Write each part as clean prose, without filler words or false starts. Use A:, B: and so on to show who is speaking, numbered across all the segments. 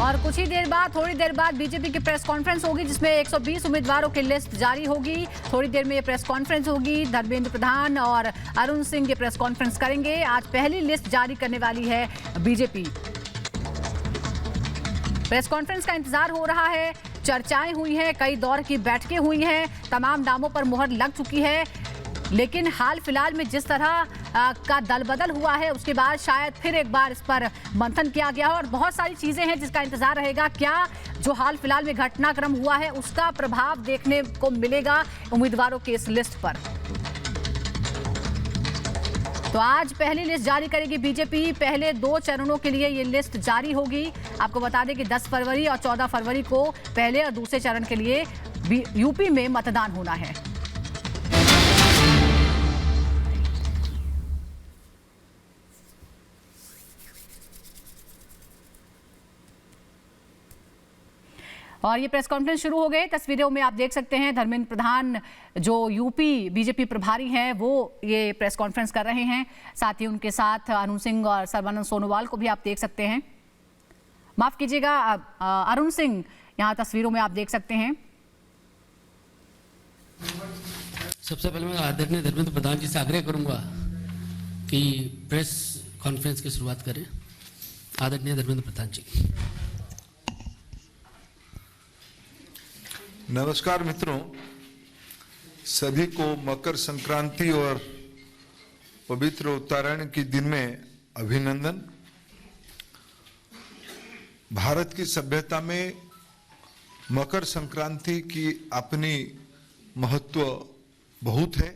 A: और कुछ ही देर बाद, थोड़ी देर बाद बीजेपी की प्रेस कॉन्फ्रेंस होगी जिसमें 120 उम्मीदवारों की लिस्ट जारी होगी। थोड़ी देर में ये प्रेस कॉन्फ्रेंस होगी। धर्मेंद्र प्रधान और अरुण सिंह ये प्रेस कॉन्फ्रेंस करेंगे। आज पहली लिस्ट जारी करने वाली है बीजेपी। प्रेस कॉन्फ्रेंस का इंतजार हो रहा है। चर्चाएं हुई हैं, कई दौर की बैठकें हुई हैं, तमाम नामों पर मुहर लग चुकी है। लेकिन हाल फिलहाल में जिस तरह का दल बदल हुआ है उसके बाद शायद फिर एक बार इस पर मंथन किया गया और बहुत सारी चीजें हैं जिसका इंतजार रहेगा। क्या जो हाल फिलहाल में घटनाक्रम हुआ है उसका प्रभाव देखने को मिलेगा उम्मीदवारों की इस लिस्ट पर। तो आज पहली लिस्ट जारी करेगी बीजेपी। पहले 2 चरणों के लिए ये लिस्ट जारी होगी। आपको बता दें कि 10 फरवरी और 14 फरवरी को पहले और दूसरे चरण के लिए यूपी में मतदान होना है। और ये प्रेस कॉन्फ्रेंस शुरू हो गए। तस्वीरों में आप देख सकते हैं धर्मेंद्र प्रधान जो यूपी बीजेपी प्रभारी हैं वो ये प्रेस कॉन्फ्रेंस कर रहे हैं। साथ ही उनके साथ अरुण सिंह और सर्बानंद सोनोवाल को भी आप देख सकते हैं। माफ कीजिएगा, अरुण सिंह यहाँ तस्वीरों में आप देख सकते हैं।
B: सबसे पहले मैं आदरणीय धर्मेंद्र प्रधान जी से आग्रह करूंगा कि प्रेस कॉन्फ्रेंस की शुरुआत करें। आदरणीय धर्मेंद्र प्रधान जी।
C: नमस्कार मित्रों, सभी को मकर संक्रांति और पवित्र उत्तरायण के दिन में अभिनंदन। भारत की सभ्यता में मकर संक्रांति की अपनी महत्व बहुत है।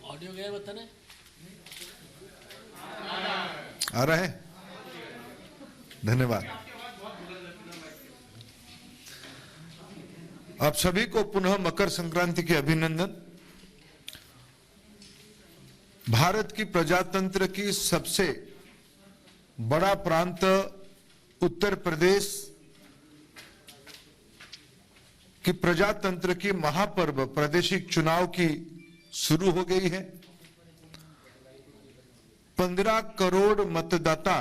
B: ऑडियो गया बताने
C: आ रहा है। धन्यवाद। आप सभी को पुनः मकर संक्रांति के अभिनंदन। भारत की प्रजातंत्र की सबसे बड़ा प्रांत उत्तर प्रदेश की प्रजातंत्र की महापर्व प्रादेशिक चुनाव की शुरू हो गई है। 15 करोड़ मतदाता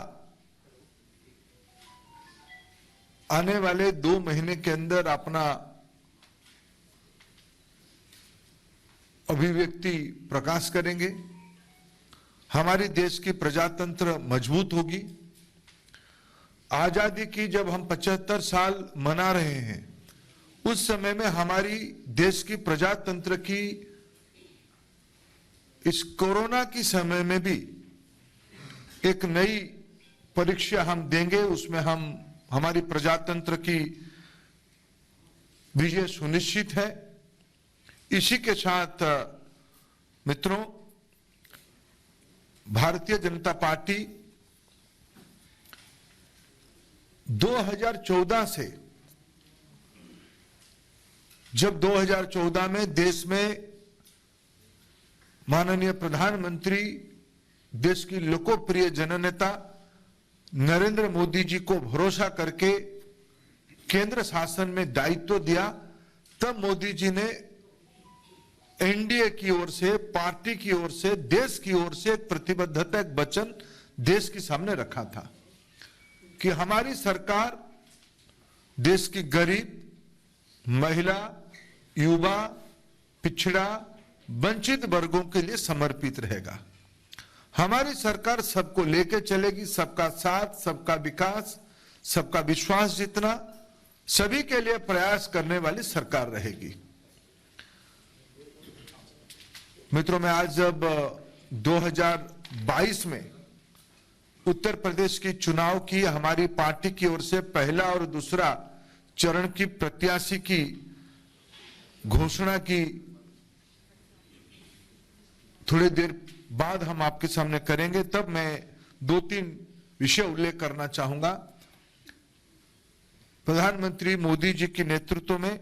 C: आने वाले 2 महीने के अंदर अपना अभिव्यक्ति प्रकाश करेंगे। हमारी देश की प्रजातंत्र मजबूत होगी। आजादी की जब हम 75 साल मना रहे हैं उस समय में हमारी देश की प्रजातंत्र की इस कोरोना की समय में भी एक नई परीक्षा हम देंगे। उसमें हमारी प्रजातंत्र की विजय सुनिश्चित है। इसी के साथ मित्रों, भारतीय जनता पार्टी 2014 से, जब 2014 में देश में माननीय प्रधानमंत्री, देश की लोकप्रिय जननेता नरेंद्र मोदी जी को भरोसा करके केंद्र शासन में दायित्व दिया, तब मोदी जी ने एनडीए की ओर से, पार्टी की ओर से, देश की ओर से एक प्रतिबद्धता, एक वचन देश के सामने रखा था कि हमारी सरकार देश की गरीब, महिला, युवा, पिछड़ा, वंचित वर्गों के लिए समर्पित रहेगा। हमारी सरकार सबको लेके चलेगी। सबका साथ, सबका विकास, सबका विश्वास जीतना, सभी के लिए प्रयास करने वाली सरकार रहेगी। मित्रों, मैं आज जब 2022 में उत्तर प्रदेश की चुनाव की हमारी पार्टी की ओर से पहला और दूसरा चरण की प्रत्याशी की घोषणा की, थोड़ी देर बाद हम आपके सामने करेंगे, तब मैं 2-3 विषय उल्लेख करना चाहूंगा। प्रधानमंत्री मोदी जी के नेतृत्व में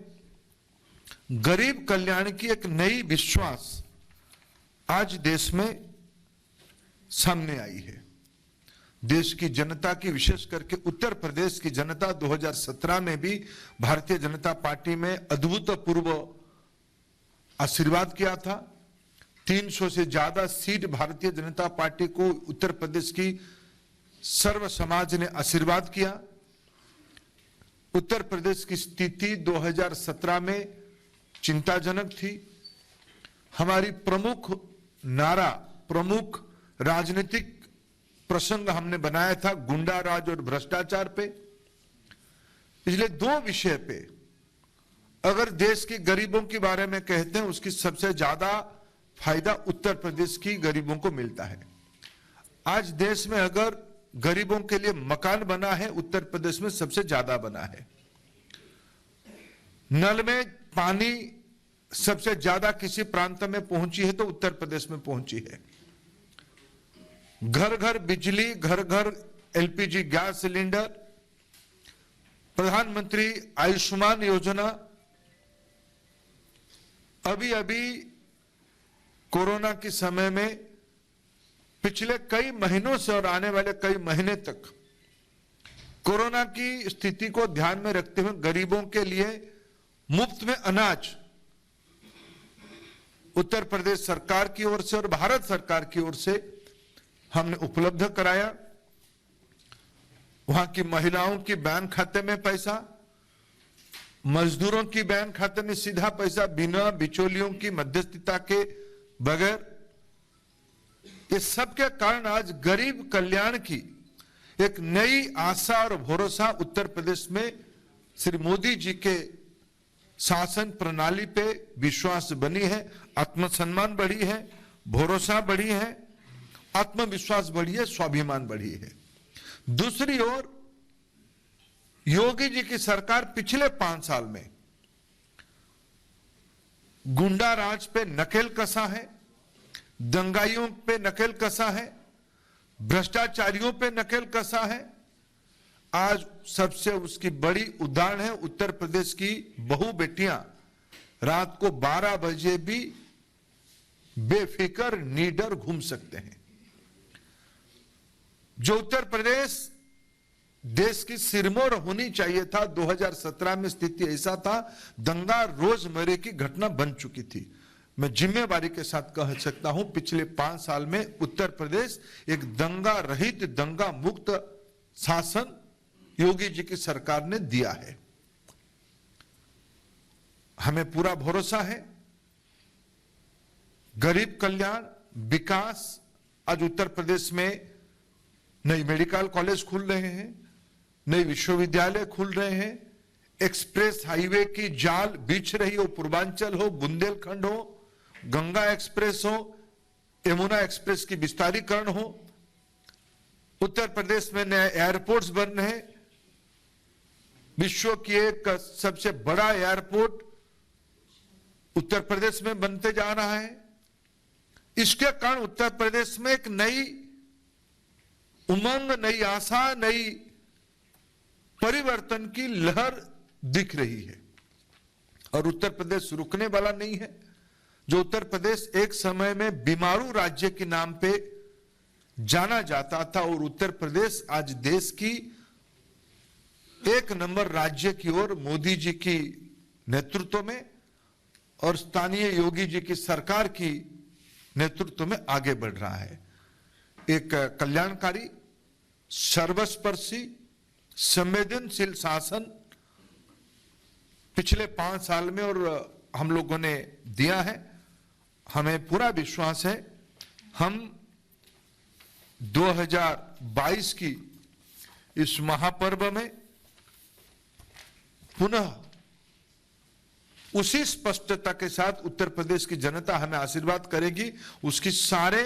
C: गरीब कल्याण की एक नई विश्वास आज देश में सामने आई है। देश की जनता की, विशेष करके उत्तर प्रदेश की जनता 2017 में भी भारतीय जनता पार्टी में अभूतपूर्व आशीर्वाद किया था। 300 से ज्यादा सीट भारतीय जनता पार्टी को उत्तर प्रदेश की सर्व समाज ने आशीर्वाद किया। उत्तर प्रदेश की स्थिति 2017 में चिंताजनक थी। हमारी प्रमुख नारा, प्रमुख राजनीतिक प्रसंग हमने बनाया था गुंडा राज और भ्रष्टाचार पे। इसलिए दो विषय पे अगर देश के गरीबों के बारे में कहते हैं, उसकी सबसे ज्यादा फायदा उत्तर प्रदेश की गरीबों को मिलता है। आज देश में अगर गरीबों के लिए मकान बना है, उत्तर प्रदेश में सबसे ज्यादा बना है। नल में पानी सबसे ज्यादा किसी प्रांत में पहुंची है तो उत्तर प्रदेश में पहुंची है। घर घर बिजली, घर घर एलपीजी गैस सिलेंडर, प्रधानमंत्री आयुष्मान योजना, अभी अभी कोरोना के समय में पिछले कई महीनों से और आने वाले कई महीने तक कोरोना की स्थिति को ध्यान में रखते हुए गरीबों के लिए मुफ्त में अनाज उत्तर प्रदेश सरकार की ओर से और भारत सरकार की ओर से हमने उपलब्ध कराया। वहां की महिलाओं की बैंक खाते में पैसा, मजदूरों की बैंक खाते में सीधा पैसा, बिना बिचौलियों की मध्यस्थता के बगैर। ये सब के कारण आज गरीब कल्याण की एक नई आशा और भरोसा उत्तर प्रदेश में श्री मोदी जी के शासन प्रणाली पे विश्वास बनी है। आत्मसम्मान बढ़ी है, भरोसा बढ़ी है, आत्मविश्वास बढ़ी है, स्वाभिमान बढ़ी है। दूसरी ओर योगी जी की सरकार पिछले 5 साल में गुंडा राज पे नकेल कसा है, दंगाइयों पे नकेल कसा है, भ्रष्टाचारियों पे नकेल कसा है। आज सबसे उसकी बड़ी उदाहरण है उत्तर प्रदेश की बहू बेटियां रात को 12 बजे भी बेफिक्र निडर घूम सकते हैं। जो उत्तर प्रदेश देश की सिरमौर होनी चाहिए था, 2017 में स्थिति ऐसा था, दंगा रोजमर्रे की घटना बन चुकी थी। मैं जिम्मेवारी के साथ कह सकता हूं पिछले 5 साल में उत्तर प्रदेश एक दंगा रहित, दंगा मुक्त शासन योगी जी की सरकार ने दिया है। हमें पूरा भरोसा है गरीब कल्याण, विकास। आज उत्तर प्रदेश में नई मेडिकल कॉलेज खुल रहे हैं, नए विश्वविद्यालय खुल रहे हैं, एक्सप्रेस हाईवे की जाल बिछ रही हो, पूर्वांचल हो, बुंदेलखंड हो, गंगा एक्सप्रेस हो, यमुना एक्सप्रेस की विस्तारीकरण हो। उत्तर प्रदेश में नए एयरपोर्ट्स बन रहे हैं। विश्व की एक सबसे बड़ा एयरपोर्ट उत्तर प्रदेश में बनते जा रहा है। इसके कारण उत्तर प्रदेश में एक नई उमंग, नई आशा, नई परिवर्तन की लहर दिख रही है और उत्तर प्रदेश रुकने वाला नहीं है। जो उत्तर प्रदेश एक समय में बीमारू राज्य के नाम पे जाना जाता था और उत्तर प्रदेश आज देश की 1 नंबर राज्य की ओर मोदी जी की नेतृत्व में और स्थानीय योगी जी की सरकार की नेतृत्व में आगे बढ़ रहा है। एक कल्याणकारी, सर्वस्पर्शी, संवेदनशील शासन पिछले 5 साल में और हम लोगों ने दिया है। हमें पूरा विश्वास है हम 2022 की इस महापर्व में पुनः उसी स्पष्टता के साथ उत्तर प्रदेश की जनता हमें आशीर्वाद करेगी, उसकी सारे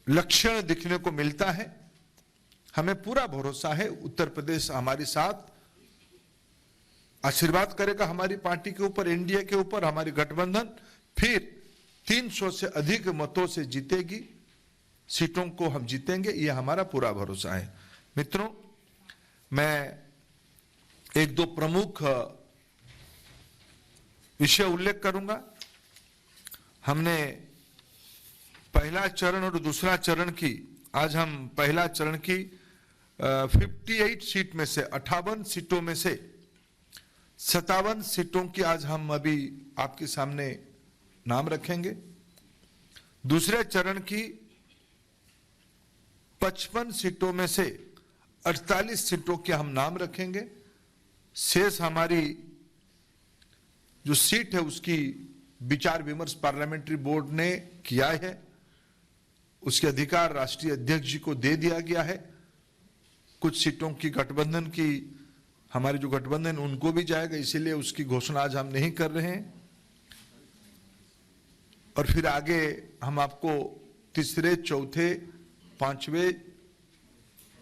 C: लक्षण दिखने को मिलता है। हमें पूरा भरोसा है उत्तर प्रदेश हमारे साथ आशीर्वाद करेगा, हमारी पार्टी के ऊपर, एनडीए के ऊपर, हमारी गठबंधन फिर 300 से अधिक मतों से जीतेगी, सीटों को हम जीतेंगे, यह हमारा पूरा भरोसा है। मित्रों, मैं 1-2 प्रमुख विषय उल्लेख करूंगा। हमने पहला चरण और दूसरा चरण की, आज हम पहला चरण की 58 सीट में से 58 सीटों में से 57 सीटों की आज हम अभी आपके सामने नाम रखेंगे। दूसरे चरण की 55 सीटों में से 48 सीटों के हम नाम रखेंगे। शेष हमारी जो सीट है उसकी विचार विमर्श पार्लियामेंट्री बोर्ड ने किया है, उसके अधिकार राष्ट्रीय अध्यक्ष जी को दे दिया गया है। कुछ सीटों की गठबंधन की, हमारे जो गठबंधन उनको भी जाएगा, इसीलिए उसकी घोषणा आज हम नहीं कर रहे हैं। और फिर आगे हम आपको तीसरे, चौथे, पांचवें,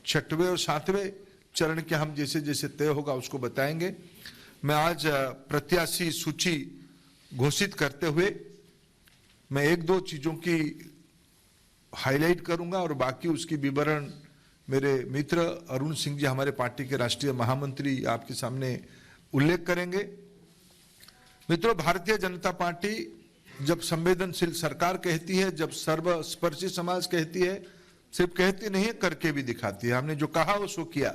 C: छठवें और सातवें चरण के हम जैसे जैसे तय होगा उसको बताएंगे। मैं आज प्रत्याशी सूची घोषित करते हुए मैं एक दो चीजों की हाईलाइट करूंगा और बाकी उसकी विवरण मेरे मित्र अरुण सिंह जी, हमारे पार्टी के राष्ट्रीय महामंत्री, आपके सामने उल्लेख करेंगे। मित्रों, भारतीय जनता पार्टी जब संवेदनशील सरकार कहती है, जब सर्वस्पर्शी समाज कहती है, सिर्फ कहती नहीं है, करके भी दिखाती है। हमने जो कहा वो सो किया,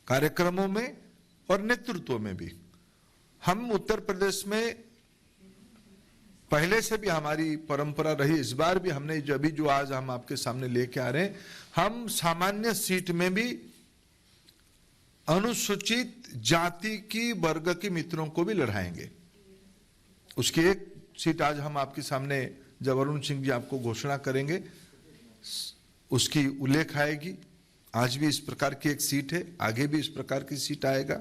C: कार्यक्रमों में और नेतृत्व में भी। हम उत्तर प्रदेश में पहले से भी हमारी परंपरा रही, इस बार भी हमने जो आज हम आपके सामने लेके आ रहे हैं, हम सामान्य सीट में भी अनुसूचित जाति की वर्ग के मित्रों को भी लड़ाएंगे। उसकी एक सीट आज हम आपके सामने जब अरुण सिंह जी आपको घोषणा करेंगे उसकी उल्लेख आएगी। आज भी इस प्रकार की एक सीट है, आगे भी इस प्रकार की सीट आएगा।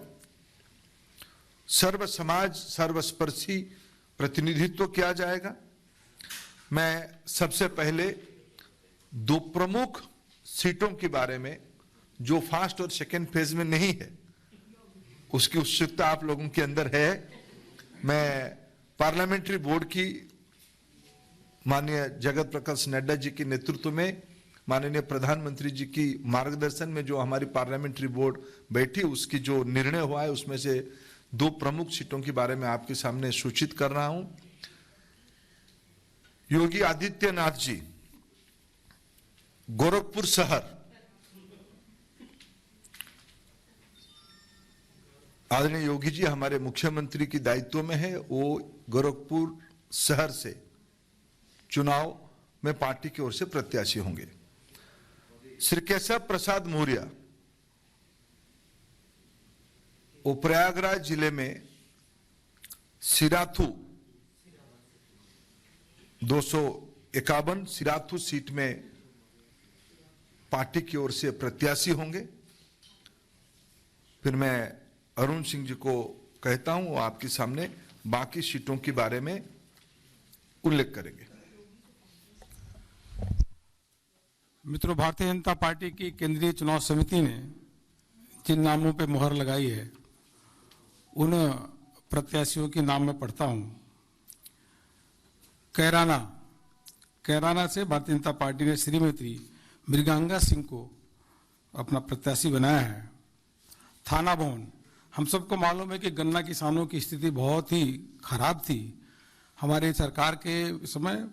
C: सर्व समाज, सर्वस्पर्शी प्रतिनिधित्व किया जाएगा। मैं सबसे पहले दो प्रमुख सीटों के बारे में, जो फर्स्ट और सेकेंड फेज में नहीं है, उसकी उत्सुकता आप लोगों के अंदर है। मैं पार्लियामेंट्री बोर्ड की माननीय जगत प्रकाश नड्डा जी के नेतृत्व में, माननीय प्रधानमंत्री जी की मार्गदर्शन में जो हमारी पार्लियामेंट्री बोर्ड बैठी, उसकी जो निर्णय हुआ है उसमें से दो प्रमुख सीटों के बारे में आपके सामने सूचित कर रहा हूं। योगी आदित्यनाथ जी, गोरखपुर शहर, आदरणीय योगी जी हमारे मुख्यमंत्री की दायित्व में है, वो गोरखपुर शहर से चुनाव में पार्टी की ओर से प्रत्याशी होंगे। श्री केशव प्रसाद मौर्य, वो प्रयागराज जिले में सिराथू 251 सिराथू सीट में पार्टी की ओर से प्रत्याशी होंगे। फिर मैं अरुण सिंह जी को कहता हूं, वो आपके सामने बाकी सीटों के बारे में उल्लेख करेंगे।
D: मित्रों, भारतीय जनता पार्टी की केंद्रीय चुनाव समिति ने जिन नामों पे मुहर लगाई है उन प्रत्याशियों के नाम मैं पढ़ता हूं। कैराना से भारतीय जनता पार्टी ने श्रीमती मृगांगा सिंह को अपना प्रत्याशी बनाया है। थाना भवन, हम सबको मालूम है कि गन्ना किसानों की स्थिति बहुत ही खराब थी। हमारे सरकार के समय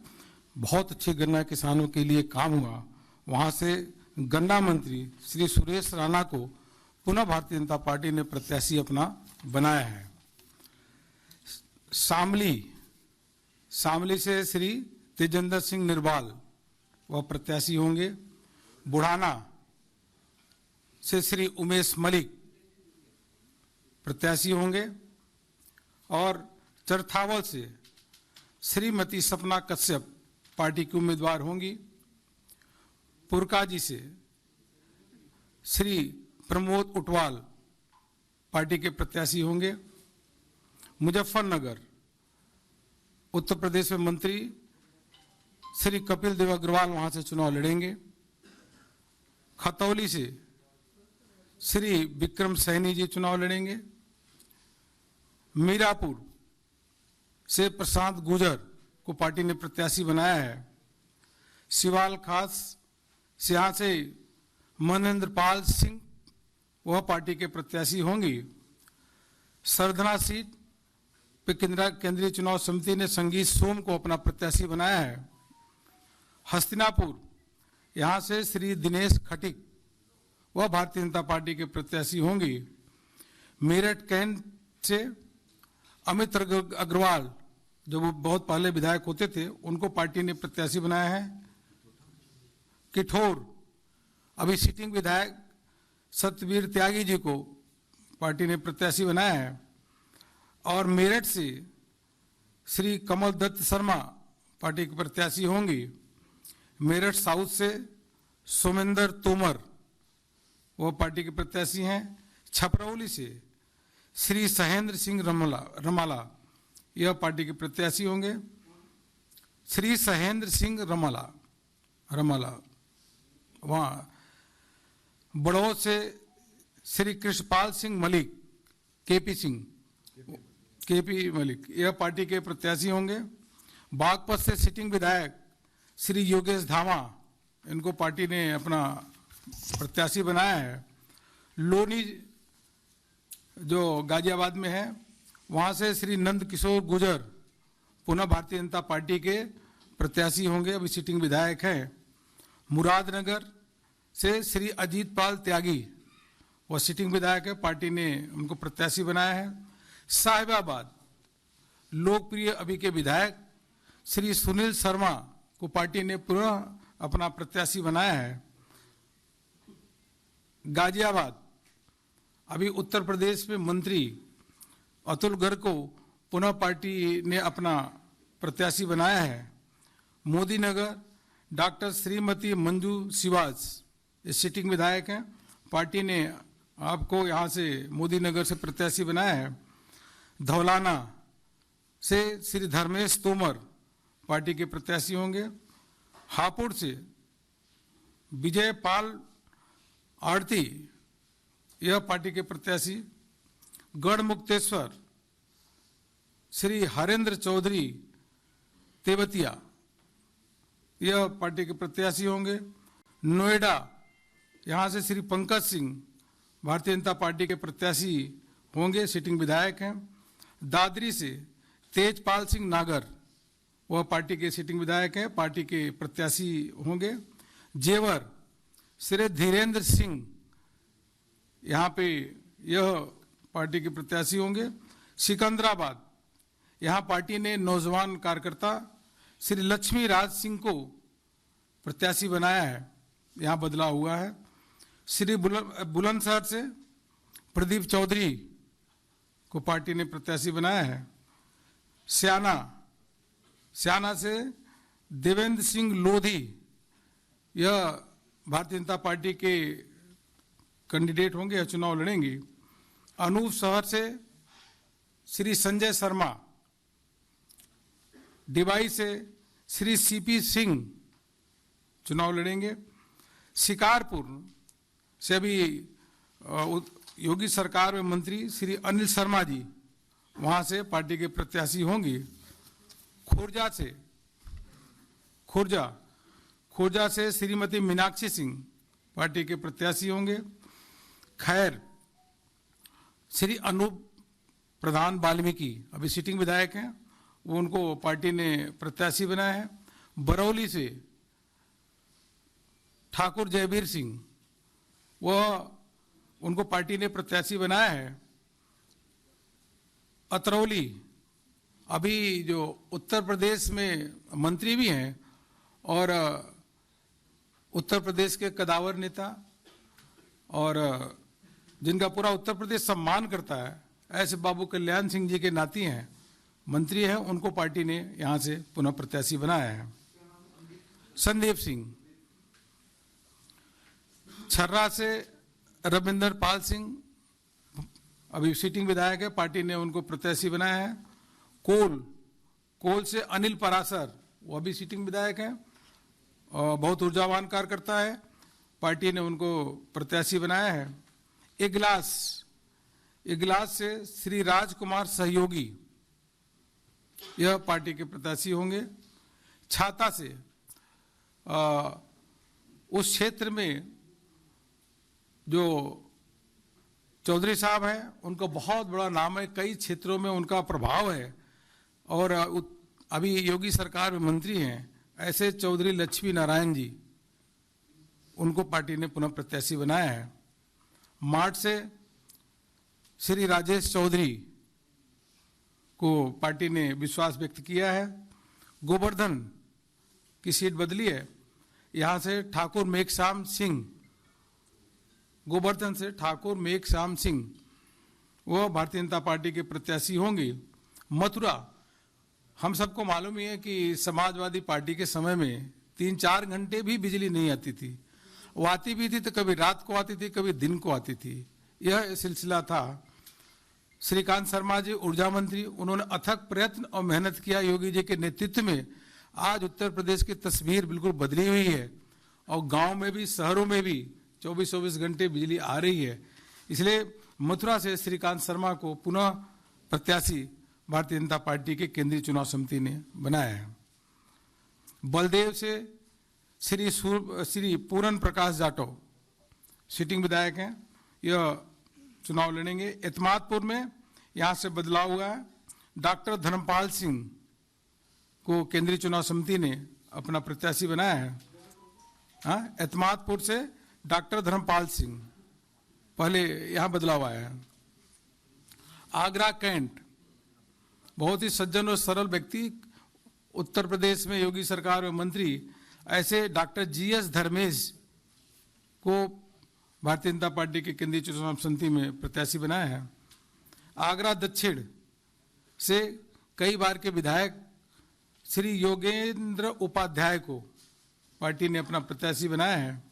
D: बहुत अच्छे गन्ना किसानों के लिए काम हुआ। वहां से गन्ना मंत्री श्री सुरेश राणा को पुनः भारतीय जनता पार्टी ने प्रत्याशी अपना बनाया है। शामली से श्री तेजेंद्र सिंह निर्बाल वह प्रत्याशी होंगे। बुढ़ाना से श्री उमेश मलिक प्रत्याशी होंगे और चरथावल से श्रीमती सपना कश्यप पार्टी की उम्मीदवार होंगी। पुरकाजी से श्री प्रमोद उटवाल पार्टी के प्रत्याशी होंगे। मुजफ्फरनगर उत्तर प्रदेश में मंत्री श्री कपिल देव अग्रवाल वहां से चुनाव लड़ेंगे। खतौली से श्री विक्रम सैनी जी चुनाव लड़ेंगे। मीरापुर से प्रशांत गुजर को पार्टी ने प्रत्याशी बनाया है। सिवाल खास से यहाँ से मनेंद्र पाल सिंह वह पार्टी के प्रत्याशी होंगी। सरधना सीट पे केंद्रीय चुनाव समिति ने संगीत सोम को अपना प्रत्याशी बनाया है। हस्तिनापुर यहाँ से श्री दिनेश खटिक वह भारतीय जनता पार्टी के प्रत्याशी होंगी। मेरठ कैंट से अमित अग्रवाल जो वो बहुत पहले विधायक होते थे उनको पार्टी ने प्रत्याशी बनाया है। किठौर अभी सिटिंग विधायक सत्यवीर त्यागी जी को पार्टी ने प्रत्याशी बनाया है। और मेरठ से श्री कमल दत्त शर्मा पार्टी के प्रत्याशी होंगी। मेरठ साउथ से सोमेंदर तोमर वो पार्टी के प्रत्याशी हैं। छपरौली से श्री सहेंद्र सिंह रमाला यह पार्टी के प्रत्याशी होंगे। श्री सहेंद्र सिंह रमाला वहाँ बड़ौद से श्री कृष्णपाल सिंह मलिक केपी मलिक यह पार्टी के प्रत्याशी होंगे। बागपत से सिटिंग विधायक श्री योगेश धामा इनको पार्टी ने अपना प्रत्याशी बनाया है। लोनी जो गाजियाबाद में है वहाँ से श्री नंद किशोर गुजर पुनः भारतीय जनता पार्टी के प्रत्याशी होंगे, अभी सिटिंग विधायक हैं। मुरादनगर से श्री अजीत पाल त्यागी वह सिटिंग विधायक है, पार्टी ने उनको प्रत्याशी बनाया है। साहिबाबाद लोकप्रिय अभी के विधायक श्री सुनील शर्मा को पार्टी ने पुनः अपना प्रत्याशी बनाया है। गाजियाबाद अभी उत्तर प्रदेश में मंत्री अतुल गर्ग को पुनः पार्टी ने अपना प्रत्याशी बनाया है। मोदी नगर डॉक्टर श्रीमती मंजू शिवाज ये सिटिंग विधायक हैं, पार्टी ने आपको यहाँ से मोदी नगर से प्रत्याशी बनाया है। धौलाना से श्री धर्मेश तोमर पार्टी के प्रत्याशी होंगे। हापुड़ से विजय पाल आरती यह पार्टी के प्रत्याशी। गढ़मुक्तेश्वर श्री हरेंद्र चौधरी तेवतिया यह पार्टी के प्रत्याशी होंगे। नोएडा यहाँ से श्री पंकज सिंह भारतीय जनता पार्टी के प्रत्याशी होंगे, सिटिंग विधायक हैं। दादरी से तेजपाल सिंह नागर वह पार्टी के सिटिंग विधायक हैं, पार्टी के प्रत्याशी होंगे। जेवर श्री धीरेन्द्र सिंह यहाँ पे यह पार्टी के प्रत्याशी होंगे। सिकंदराबाद यहाँ पार्टी ने नौजवान कार्यकर्ता श्री लक्ष्मी राज सिंह को प्रत्याशी बनाया है, यहाँ बदलाव हुआ है। श्री बुलंदशहर से प्रदीप चौधरी को पार्टी ने प्रत्याशी बनाया है। स्याना से देवेंद्र सिंह लोधी यह भारतीय जनता पार्टी के कैंडिडेट होंगे या चुनाव लड़ेंगी। अनूप शहर से श्री संजय शर्मा, डिवाई से श्री सीपी सिंह चुनाव लड़ेंगे। शिकारपुर से अभी योगी सरकार में मंत्री श्री अनिल शर्मा जी वहां से पार्टी के प्रत्याशी होंगी। खुर्जा से श्रीमती मीनाक्षी सिंह पार्टी के प्रत्याशी होंगे। खैर श्री अनूप प्रधान वाल्मीकि अभी सिटिंग विधायक हैं, वो उनको पार्टी ने प्रत्याशी बनाया है। बरौली से ठाकुर जयवीर सिंह वह उनको पार्टी ने प्रत्याशी बनाया है। अतरौली अभी जो उत्तर प्रदेश में मंत्री भी हैं और उत्तर प्रदेश के कदावर नेता और जिनका पूरा उत्तर प्रदेश सम्मान करता है ऐसे बाबू कल्याण सिंह जी के नाती हैं, मंत्री हैं, उनको पार्टी ने यहाँ से पुनः प्रत्याशी बनाया है। संदीप सिंह छर्रा से रविंदर पाल सिंह अभी सिटिंग विधायक है, पार्टी ने उनको प्रत्याशी बनाया है। कोल से अनिल परासर वो अभी सिटिंग विधायक हैं और बहुत ऊर्जावान कार्यकर्ता है, पार्टी ने उनको प्रत्याशी बनाया है। इगलास से श्री राजकुमार सहयोगी यह पार्टी के प्रत्याशी होंगे। छाता से उस क्षेत्र में जो चौधरी साहब हैं उनका बहुत बड़ा नाम है, कई क्षेत्रों में उनका प्रभाव है और अभी योगी सरकार में मंत्री हैं ऐसे चौधरी लक्ष्मी नारायण जी, उनको पार्टी ने पुनः प्रत्याशी बनाया है। मार्ट से श्री राजेश चौधरी को पार्टी ने विश्वास व्यक्त किया है। गोवर्धन की सीट बदली है, यहाँ से ठाकुर मेघश्याम सिंह, गोवर्धन से ठाकुर मेघश्याम सिंह वो भारतीय जनता पार्टी के प्रत्याशी होंगे। मथुरा, हम सबको मालूम ही है कि समाजवादी पार्टी के समय में 3-4 घंटे भी बिजली नहीं आती थी। वो आती भी थी तो कभी रात को आती थी, कभी दिन को आती थी। यह सिलसिला था। श्रीकांत शर्मा जी ऊर्जा मंत्री, उन्होंने अथक प्रयत्न और मेहनत किया योगी जी के नेतृत्व में। आज उत्तर प्रदेश की तस्वीर बिल्कुल बदली हुई है और गांव में भी शहरों में भी 24-24 घंटे बिजली आ रही है। इसलिए मथुरा से श्रीकांत शर्मा को पुनः प्रत्याशी भारतीय जनता पार्टी के केंद्रीय चुनाव समिति ने बनाया है। बलदेव से श्री पूरन प्रकाश जाटव सिटिंग विधायक हैं, यह चुनाव लड़ेंगे। एतमादपुर में यहाँ से बदलाव हुआ है। डॉक्टर धर्मपाल सिंह को केंद्रीय चुनाव समिति ने अपना प्रत्याशी बनाया है। हाँ, एतमादपुर से डॉक्टर धर्मपाल सिंह, पहले यहाँ बदलाव आया है। आगरा कैंट, बहुत ही सज्जन और सरल व्यक्ति, उत्तर प्रदेश में योगी सरकार में मंत्री, ऐसे डॉक्टर GS धर्मेश को भारतीय जनता पार्टी के केंद्रीय चुनाव समिति में प्रत्याशी बनाया है। आगरा दक्षिण से कई बार के विधायक श्री योगेंद्र उपाध्याय को पार्टी ने अपना प्रत्याशी बनाया है।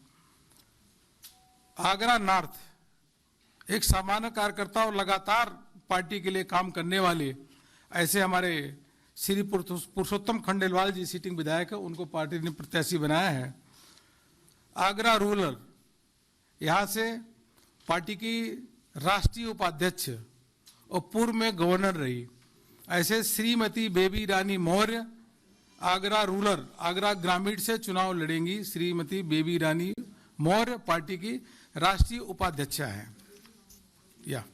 D: आगरा नॉर्थ, एक सामान्य कार्यकर्ता और लगातार पार्टी के लिए काम करने वाले ऐसे हमारे श्री पुरुषोत्तम खंडेलवाल जी सिटिंग विधायक है, उनको पार्टी ने प्रत्याशी बनाया है। आगरा रूरल, यहाँ से पार्टी की राष्ट्रीय उपाध्यक्ष और पूर्व में गवर्नर रही ऐसे श्रीमती बेबी रानी मौर्य आगरा रूरल, आगरा ग्रामीण से चुनाव लड़ेंगी। श्रीमती बेबी रानी मौर्य पार्टी की राष्ट्रीय उपाध्यक्षा है। या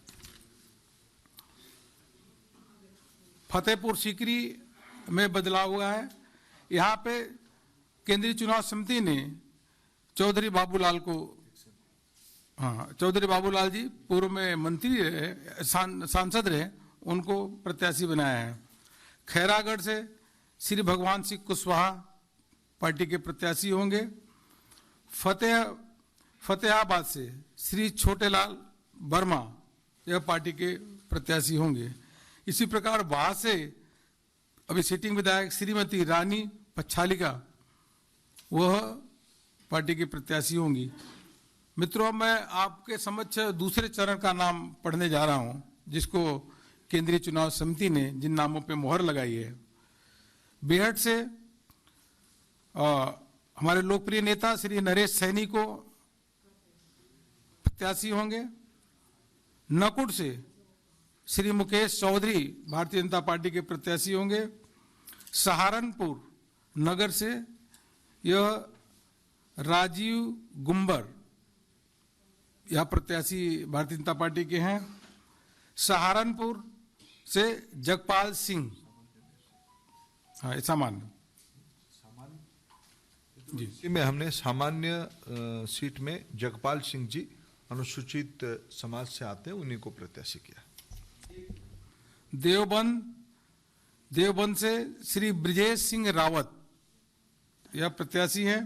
D: फतेहपुर सीकरी में बदलाव हुआ है। यहाँ पे केंद्रीय चुनाव समिति ने चौधरी बाबूलाल को, हाँ, चौधरी बाबूलाल जी पूर्व में मंत्री रहे, सांसद रहे, उनको प्रत्याशी बनाया है। खैरागढ़ से श्री भगवान सिंह कुशवाहा पार्टी के प्रत्याशी होंगे। फतेहाबाद से श्री छोटेलाल वर्मा यह पार्टी के प्रत्याशी होंगे। इसी प्रकार वहां से अभी सिटिंग विधायक श्रीमती रानी पच्छालिका वह पार्टी की प्रत्याशी होंगी। मित्रों, मैं आपके समक्ष दूसरे चरण का नाम पढ़ने जा रहा हूं, जिसको केंद्रीय चुनाव समिति ने जिन नामों पे मोहर लगाई है। बेहट से हमारे लोकप्रिय नेता श्री नरेश सैनी को प्रत्याशी होंगे। नकुड़ से श्री मुकेश चौधरी भारतीय जनता पार्टी के प्रत्याशी होंगे। सहारनपुर नगर से यह राजीव गुम्बर यह प्रत्याशी भारतीय जनता पार्टी के हैं। सहारनपुर से जगपाल सिंह, हाँ, सामान्य
C: जी में हमने सामान्य सीट में जगपाल सिंह जी अनुसूचित समाज से आते हैं, उन्हीं को प्रत्याशी किया। देवबंद से श्री ब्रिजेश सिंह रावत यह प्रत्याशी हैं।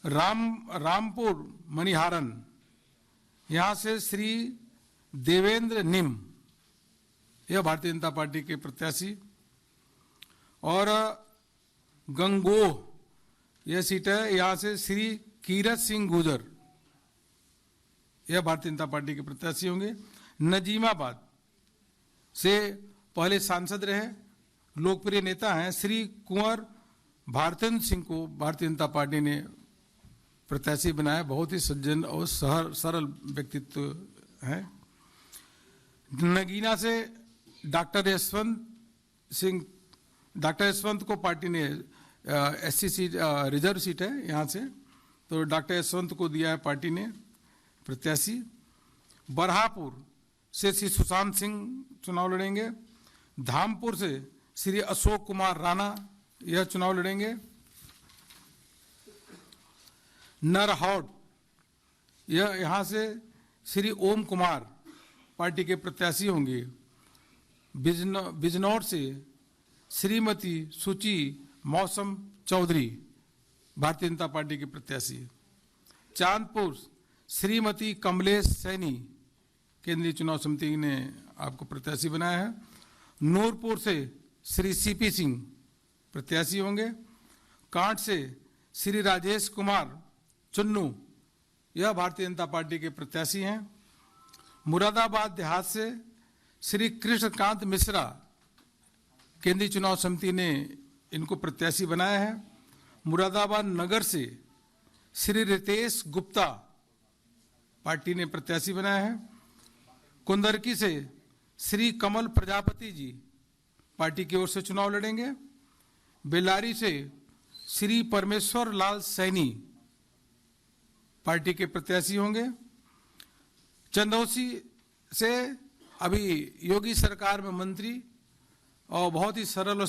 C: रामपुर मणिहारन, यहाँ से श्री देवेंद्र निम यह भारतीय जनता पार्टी के प्रत्याशी। और गंगोह यह सीट है, यहाँ से श्री कीरत सिंह गुजर यह भारतीय जनता पार्टी के प्रत्याशी होंगे। नजीमाबाद से पहले सांसद रहे, लोकप्रिय नेता हैं, श्री कुंवर भारतेंद्र सिंह को भारतीय जनता पार्टी ने प्रत्याशी बनाया। बहुत ही सज्जन और सरल व्यक्तित्व है। नगीना से डॉक्टर यशवंत को पार्टी ने SC सीट, रिजर्व सीट है यहाँ से, तो डॉक्टर यशवंत को दिया है पार्टी ने प्रत्याशी। बरहापुर से श्री सुशांत सिंह चुनाव लड़ेंगे। धामपुर से श्री अशोक कुमार राणा यह चुनाव लड़ेंगे। नरहौट यह यहाँ से श्री ओम कुमार पार्टी के प्रत्याशी होंगे।
D: बिजनौर से श्रीमती सुची मौसम चौधरी भारतीय जनता पार्टी के प्रत्याशी। चांदपुर श्रीमती कमलेश सैनी केंद्रीय चुनाव समिति ने आपको प्रत्याशी बनाया है। नूरपुर से श्री सीपी सिंह प्रत्याशी होंगे। कांट से श्री राजेश कुमार चुन्नू यह भारतीय जनता पार्टी के प्रत्याशी हैं। मुरादाबाद देहात से श्री कृष्णकांत मिश्रा केंद्रीय चुनाव समिति ने इनको प्रत्याशी बनाया है। मुरादाबाद नगर से श्री रितेश गुप्ता पार्टी ने प्रत्याशी बनाया है। कुंदरकी से श्री कमल प्रजापति जी पार्टी की ओर से चुनाव लड़ेंगे। बेल्लारी से श्री परमेश्वर लाल सैनी पार्टी के प्रत्याशी होंगे। चंदौसी से अभी योगी सरकार में मंत्री और बहुत ही सरल और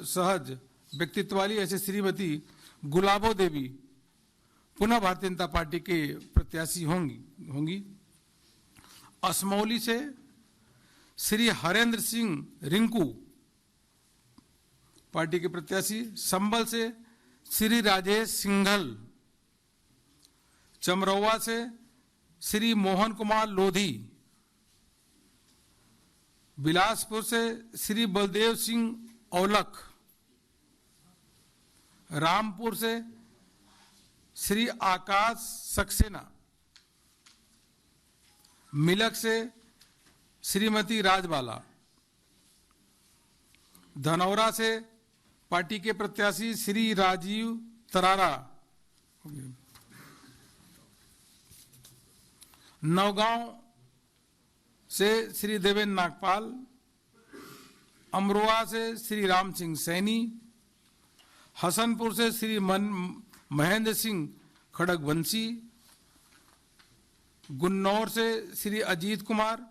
D: सहज व्यक्तित्व वाली ऐसे श्रीमती गुलाबो देवी पुनः भारतीय जनता पार्टी के प्रत्याशी होंगी। असमौली से श्री हरेंद्र सिंह रिंकू पार्टी के प्रत्याशी। संबल से श्री राजेश सिंघल। चमरौवा से श्री मोहन कुमार लोधी। बिलासपुर से श्री बलदेव सिंह औलख। रामपुर से श्री आकाश सक्सेना। मिलक से श्रीमती राजबाला। धनौरा से पार्टी के प्रत्याशी श्री राजीव तरारा। नौगांव से श्री देवेंद्र नागपाल। अमरोहा से श्री राम सिंह सैनी। हसनपुर से श्री महेंद्र सिंह खड़गवंशी। गुन्नौर से श्री अजीत कुमार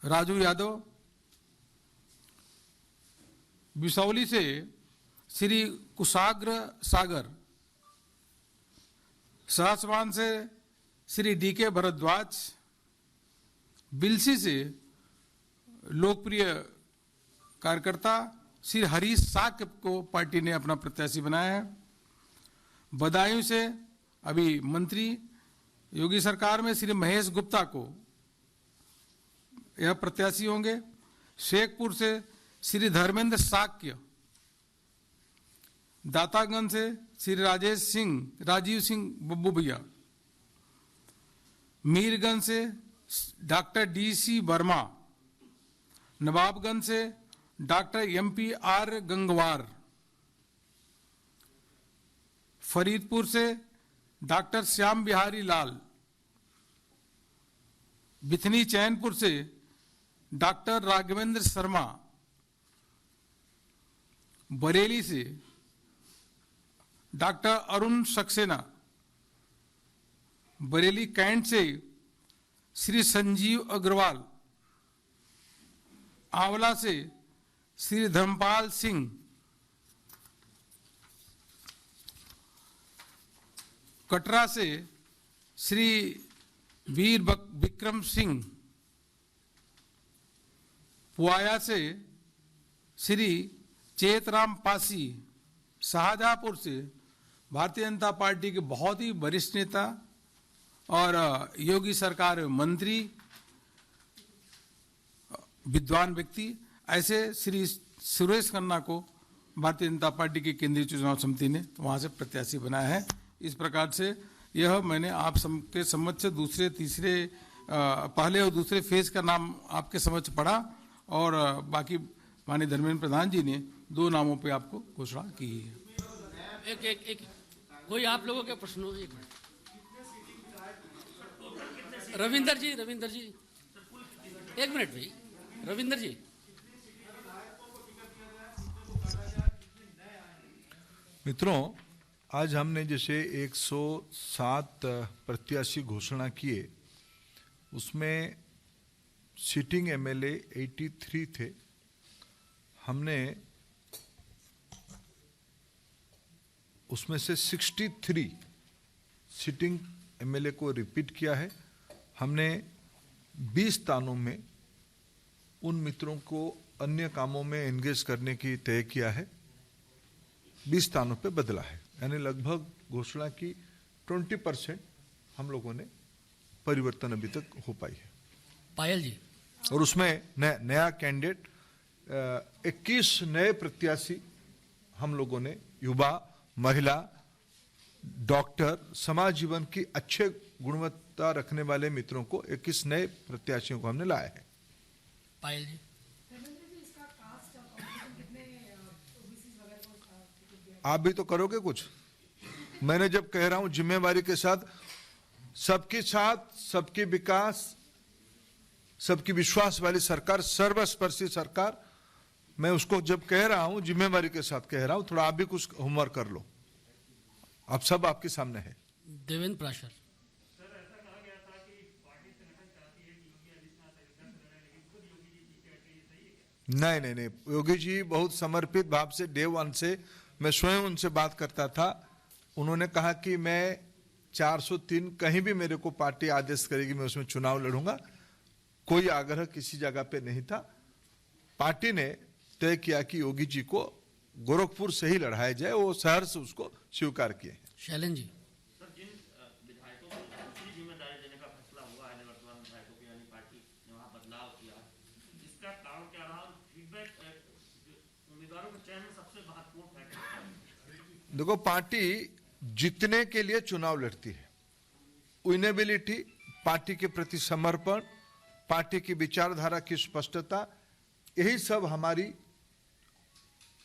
D: राजू यादव। बिसौली से श्री कुशाग्र सागर। सहसवान से श्री डीके भरद्वाज। बिलसी से लोकप्रिय कार्यकर्ता श्री हरीश साक को पार्टी ने अपना प्रत्याशी बनाया है। बदायूं से अभी मंत्री योगी सरकार में श्री महेश गुप्ता को यह प्रत्याशी होंगे। शेखपुर से श्री धर्मेंद्र साक्य। दातागंज से श्री राजीव सिंह बब्बू भैया। मीरगंज से डॉक्टर DC वर्मा। नवाबगंज से डॉक्टर MP.R. गंगवार। फरीदपुर से डॉक्टर श्याम बिहारी लाल। बिथनी चैनपुर से डॉक्टर राघवेंद्र शर्मा। बरेली से डॉक्टर अरुण सक्सेना। बरेली कैंट से श्री संजीव अग्रवाल। आंवला से श्री धर्मपाल सिंह। कटरा से श्री वीर विक्रम सिंह। पुआया से श्री चेतराम पासी। शाहजहांपुर से भारतीय जनता पार्टी के बहुत ही वरिष्ठ नेता और योगी सरकार मंत्री विद्वान व्यक्ति ऐसे श्री सुरेश खन्ना को भारतीय जनता पार्टी की केंद्रीय चुनाव समिति ने वहां से प्रत्याशी बनाया है। इस प्रकार से यह मैंने आप सबके समक्ष दूसरे तीसरे पहले और दूसरे फेज का नाम आपके समक्ष पढ़ा और बाकी माननीय धर्मेंद्र प्रधान जी ने 2 नामों पे आपको घोषणा की है।
B: एक कोई आप लोगों के प्रश्न हो? एक मिनट। रविंदर जी एक मिनट भाई। रविंदर जी
C: मित्रों, आज हमने जैसे 107 प्रत्याशी घोषणा किए, उसमें सिटिंग MLA 83 थे। हमने उसमें से 63 सिटिंग MLA को रिपीट किया है। हमने 20 स्थानों में उन मित्रों को अन्य कामों में एंगेज करने की तय किया है, 20 स्थानों पे बदला है, यानी लगभग घोषणा की 20% हम लोगों ने परिवर्तन अभी तक हो पाई है।
B: पायल जी,
C: और उसमें नया कैंडिडेट 21 नए प्रत्याशी हम लोगों ने युवा, महिला, डॉक्टर, समाज जीवन की अच्छे गुणवत्ता रखने वाले मित्रों को 21 नए प्रत्याशियों को हमने लाया है।
B: पायल जी,
C: आप भी तो करोगे कुछ। मैंने जब कह रहा हूं जिम्मेवारी के साथ सबके विकास, सबकी विश्वास वाली सरकार, सर्वस्पर्शी सरकार, मैं उसको जब कह रहा हूं जिम्मेवारी के साथ कह रहा हूं। थोड़ा आप भी कुछ होमवर्क कर लो, अब सब आपके सामने है।
B: देवेंद्र प्राशर।
C: नहीं, योगी जी बहुत समर्पित भाव से डे वन से मैं स्वयं उनसे बात करता था। उन्होंने कहा कि मैं 403 कहीं भी मेरे को पार्टी आदेश करेगी मैं उसमें चुनाव लड़ूंगा। कोई आग्रह किसी जगह पे नहीं था। पार्टी ने तय किया कि योगी जी को गोरखपुर से ही लड़ाया जाए, वो शहर से उसको स्वीकार किए।
B: शैलन जी,
E: सर, जिन विधायकों को दूसरी जिम्मेदारी देने का फैसला हुआ है, निवर्तमान विधायकों की यानी पार्टी ने वहां बदलाव किया, इसका कारण क्या रहा? फीडबैक उम्मीदवारों के चयन में सबसे महत्वपूर्ण फैक्टर।
C: देखो, पार्टी जीतने के लिए चुनाव लड़ती है। विनेबिलिटी, पार्टी के प्रति समर्पण, पार्टी की विचारधारा की स्पष्टता, यही सब हमारी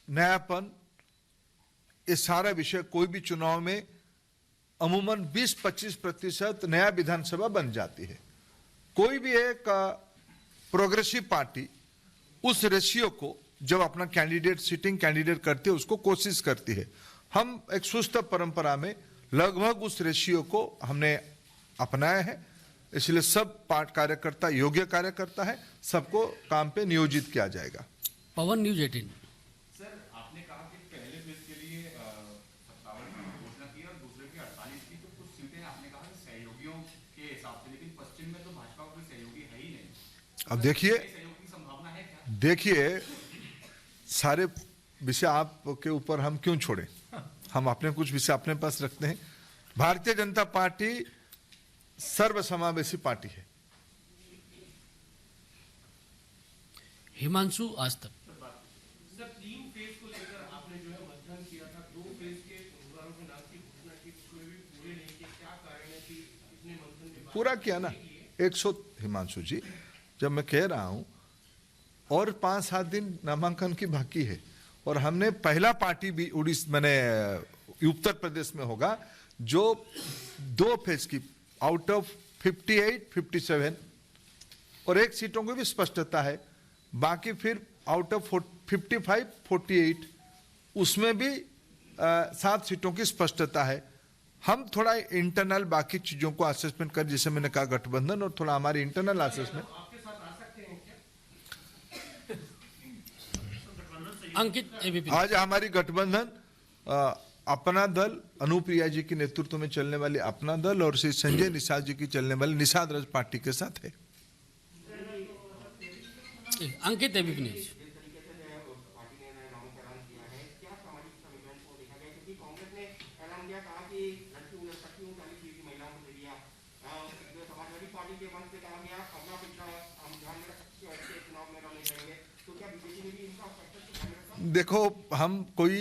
C: नयापन, ये सारा विषय कोई भी चुनाव में अमूमन 20-25% नया विधानसभा बन जाती है। कोई भी एक प्रोग्रेसिव पार्टी उस रेशियो को जब अपना कैंडिडेट, सिटिंग कैंडिडेट करती है, उसको कोशिश करती है। हम एक सुस्त परंपरा में लगभग उस रेशियो को हमने अपनाया है, इसलिए सब कार्यकर्ता योग्य कार्यकर्ता है, सबको काम पे नियोजित किया जाएगा।
B: पवन, न्यूज 18।
F: सर, आपने कहा कि पहले फेज के लिए 57 की घोषणा की और दूसरे की 48 की, तो कुछ सीटें आपने कहा कि सहयोगियों के हिसाब से, लेकिन पश्चिम में तो भाजपा कोई सहयोगी है ही नहीं।
C: अब देखिए,
F: सहयोग की संभावना है क्या?
C: देखिए, सारे विषय आपके ऊपर हम क्यों छोड़े, हम अपने कुछ विषय अपने पास रखते हैं। भारतीय जनता पार्टी सर्वसमावेशी पार्टी है।
B: हिमांशु, आज तक।
G: सर, 3 फेज को लेकर आपने जो है मतदान किया था, 2 फेज के उम्मीदवारों के नाम की घोषणा की, उसमें भी पूरे नहीं किए, क्या कारण है कि इतने मंथन के बाद
C: पूरा किया ना 100। हिमांशु जी, जब मैं कह रहा हूं और 5-7 दिन नामांकन की बाकी है, और हमने पहला पार्टी भी उत्तर प्रदेश में होगा जो 2 फेज की आउट ऑफ 58, 57 और 1 सीटों की भी स्पष्टता है, बाकी फिर आउट ऑफ 55, 48 उसमें भी 7 सीटों की स्पष्टता है। हम थोड़ा इंटरनल बाकी चीजों को असेसमेंट कर, जैसे मैंने कहा गठबंधन, और थोड़ा हमारी इंटरनल असेसमेंट।
G: आपके साथ आ सकते हैं क्या?
B: अंकित, एबीपी।
C: आज हमारी गठबंधन अपना दल, अनुप्रिया जी के नेतृत्व में चलने वाली अपना दल और श्री संजय निषाद जी की चलने वाली निषाद राज पार्टी के साथ है।
B: अंकित, एबीपी न्यूज।
H: पार्टी ने नामों का ऐलान किया है, क्या सामाजिक समीकरण को देखा गया? क्योंकि कांग्रेस ने ऐलान किया, कहा कि लड़कियों 40 फीसदी महिलाओं को दे दिया। समाजवादी पार्टी के मंच से कहा गया अपना पिछड़ा हम ध्यान में रख चुनाव में नहीं करेंगे, तो क्या बीजेपी ने भी इनका फैक्टर ध्यान में रखा?
C: देखो, हम कोई